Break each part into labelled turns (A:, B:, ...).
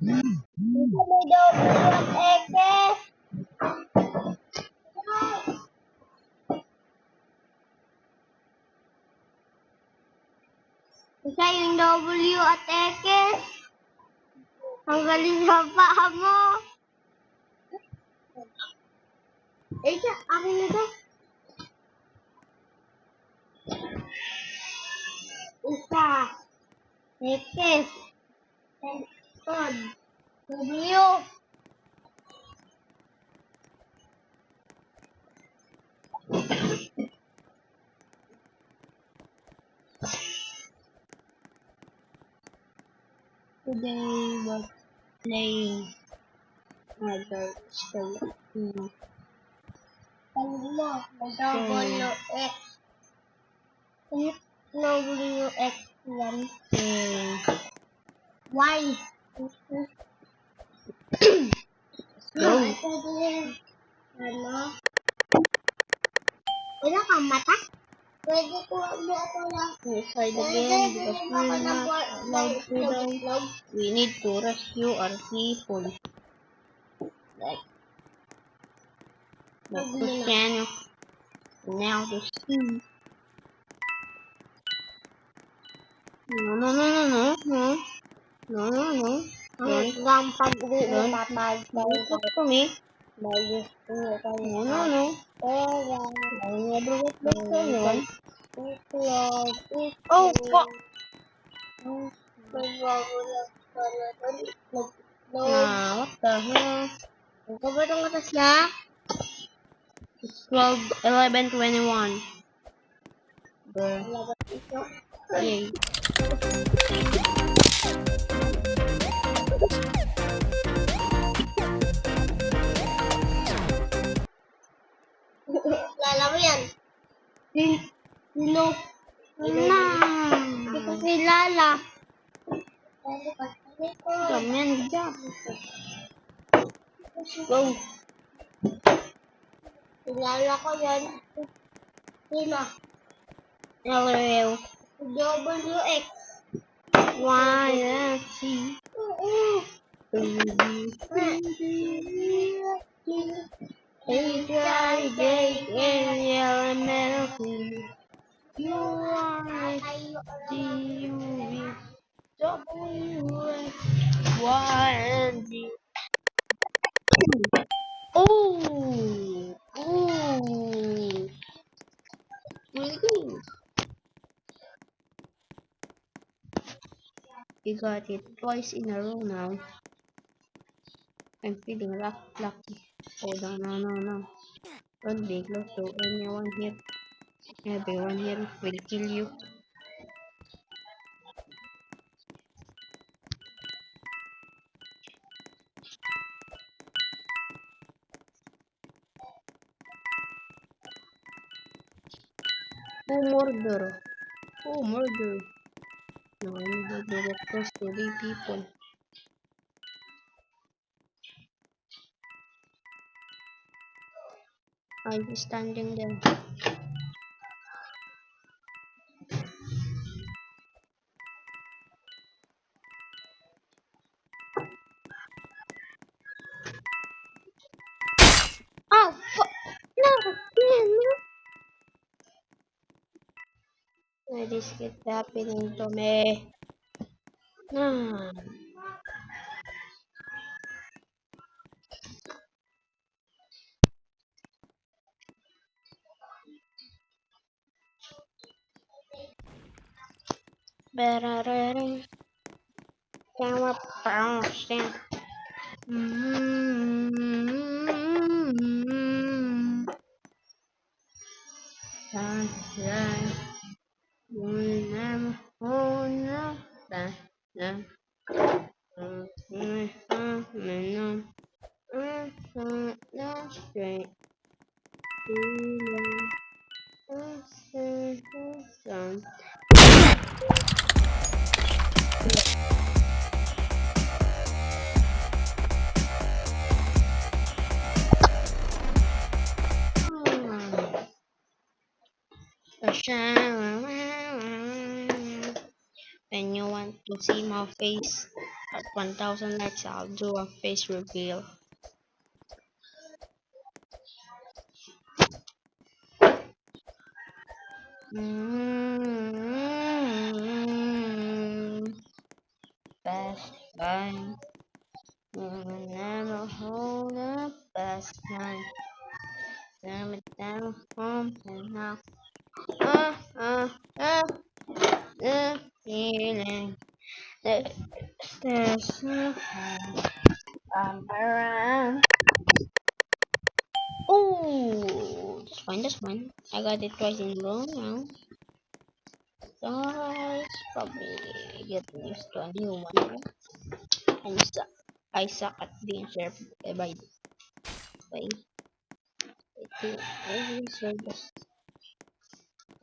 A: Dito may W at X. Isa yung W at X. Ang galing sa paa mo. Siya, akin na to. Isa. X. Code. W. Today we're playing another story. Ano mo? W X. W X yan. Y.
B: Go.
A: Ano? Wala kang mata? Pwede ko ako lang.
B: Inside again because we're not allowed to die. We need to rescue our people. Like Cristiano. Now the sea. No.
A: Hanggang pag-uwi
B: Don't
A: papag.
B: talk to me.
A: Bagus ko kayo.
B: No.
A: Pera.
B: I never get back to anyone.
A: Itlog.
B: Oh, fuck! Nah, what the hell?
A: Ang kabot ang atas na?
B: It's 12, 11, 21. Bruh. Yay.
A: Lala mo yan. Sino?
B: Nah.
A: Hindi ko kilala.
B: Come on, jump. Go.
A: Kilala ko yan. Sino?
B: LOL.
A: WX.
B: Y, F, C. H-I-J-K, L-M-N-O-P. U-I-D-U-W-X-Y-N-Z. Oh! Really good. You got it twice in a row now. I'm feeling lucky. Hold on, no. Don't be close to anyone here. Everyone here will kill you. Murder? Who murder? No, I need to get close to the people. I'll be standing there. Oh, fuck! No! Why this keep happening to me? Ah. Better camera bouncing. And you want to see my face? At 1,000 likes, I'll do a face reveal. Best time. Will never hold up. Best time. Damn it down home and now. Uh, uh, uh, the feeling that there's no time. I'm around. Oh, that's fine, that's fine. I got it twice in a row now. Guys, probably get used to a new one. I suck at being sharp by the way.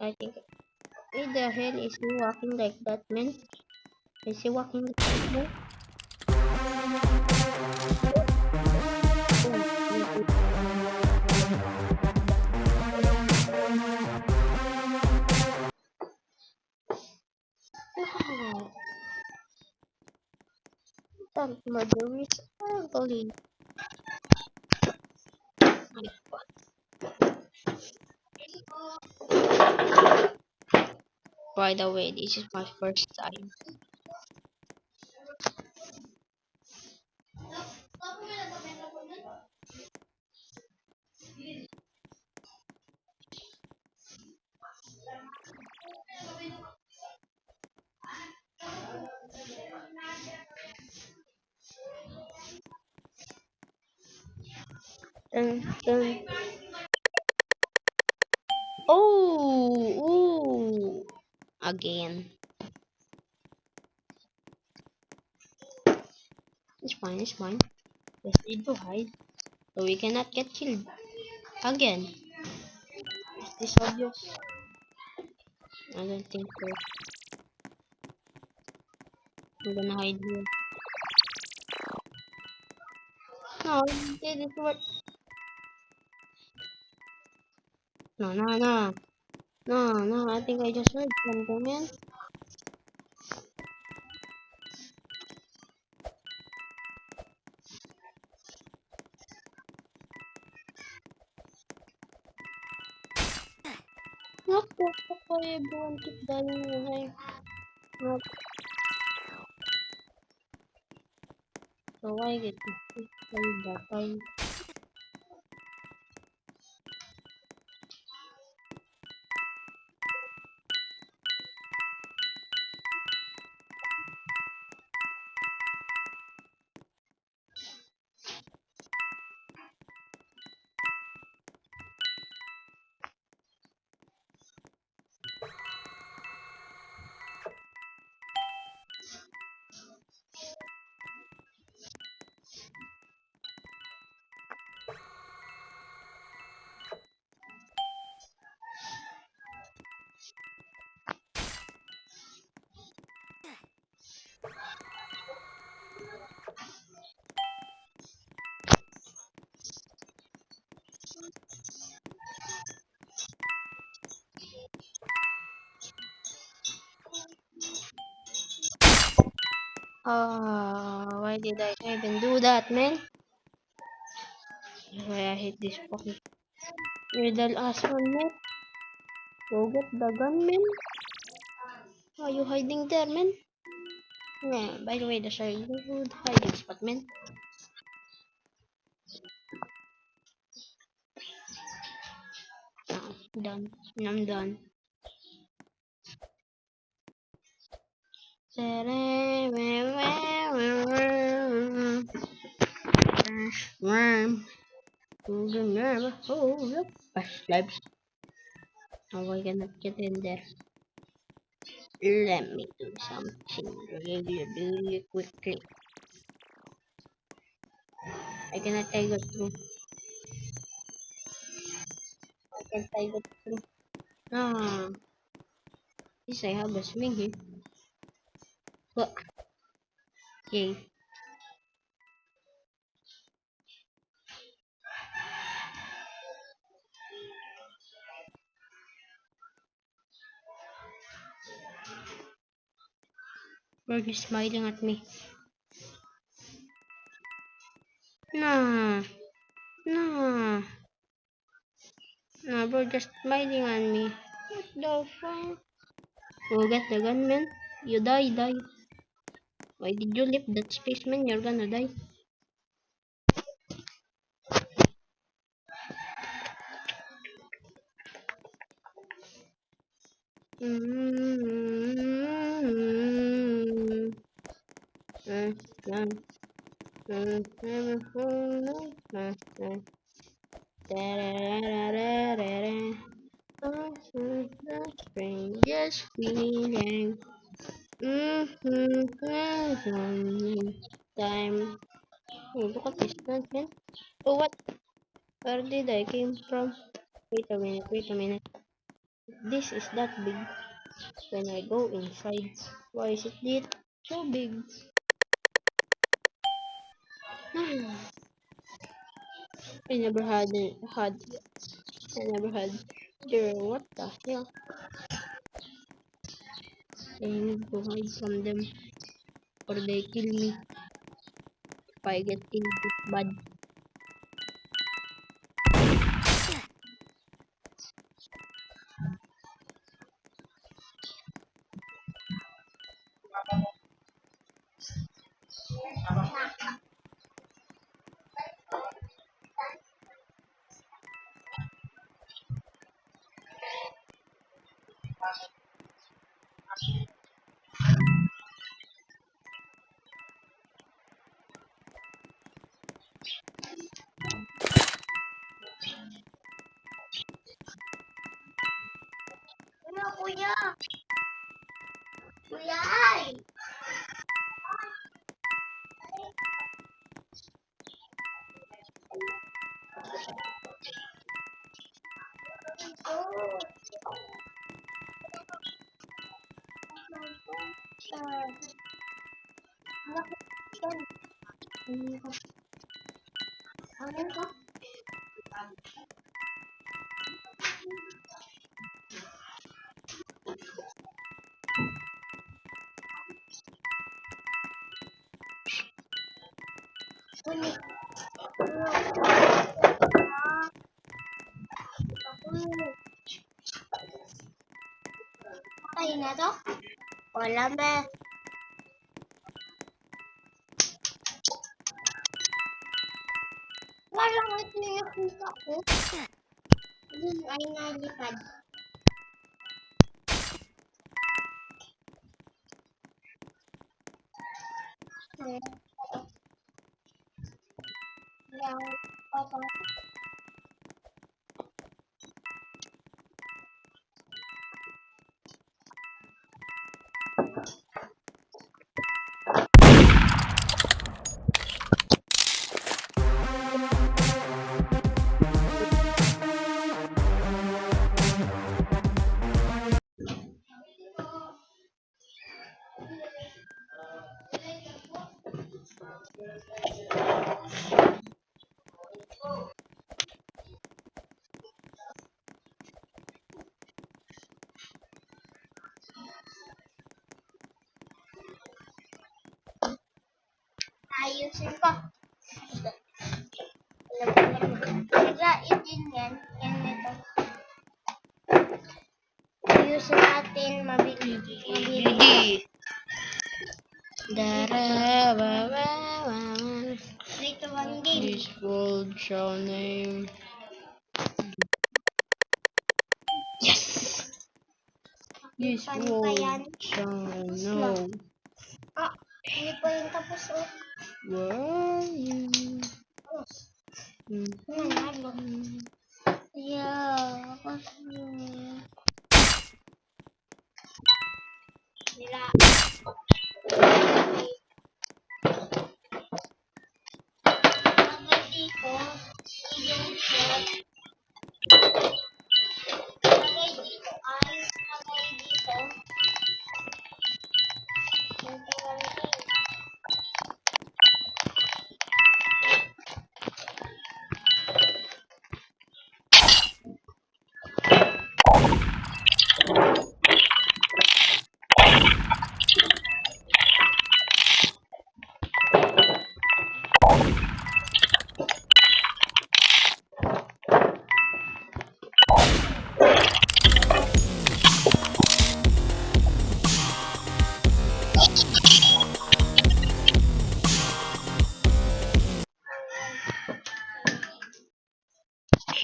B: I think, why the hell is he walking like that, man? Is he walking like that, man? Wow, that murder is ugly. By the way, this is my first time. Dun, dun. Oh, ooh. Again. It's fine, it's fine. Just need to hide. So we cannot get killed. Again. Is this obvious? I don't think so. I'm gonna hide here. No, it didn't work. No, no, no. No, no, I think I just heard something, man. What the fuck? Why everyone keep dying away? Not so why get to that time? Why did I even do that, man? Why I hate this fucking. You're the last one, man. Go get the gun, man. Why are you hiding there, man? Yeah, by the way, there's a good hiding spot, man. Now, done. I'm done. Worm. You never hold up. Lives. How are we gonna get in there? Let me do something really quickly. I cannot take it through. I can take it through. Ah, this I have a swing here. But, okay. Bird is smiling at me. Nah. Nah. Nah, bro, just smiling on me. What the fuck? Oh, get the gun, man. You die. Why did you leave that space, man? You're gonna die. Strangest feeling. Time. Oh, look at this plant, man. Oh, what? Where did I came from? Wait a minute. This is that big. When I go inside, why is it so big? I never I never had zero. What the hell? I need to hide from them or they kill me if I get killed this bad.
A: Ano, kuya? Kuya, ay! Ano ka? Ulit. Patay na to? Wala ba? Wala nga ito yung nakita ko. Yun ay nalipad. Yang apa? Ayusin ko. Higain din yan. Yan ito. Ayusin natin mabili. Dito ang game.
B: This world shall name. Yes! This world shall know.
A: Ah, hindi pa yung tapos oh.
B: Were you?
A: Yeah, kasi nila. Lagay dito yung shot. Lagay dito ay lagay dito.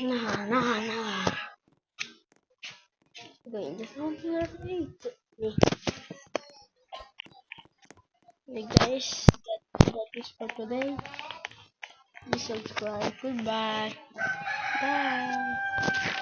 B: Nah. Okay, just hope you are great. Hey guys, that is for today. Please subscribe. Goodbye. Bye.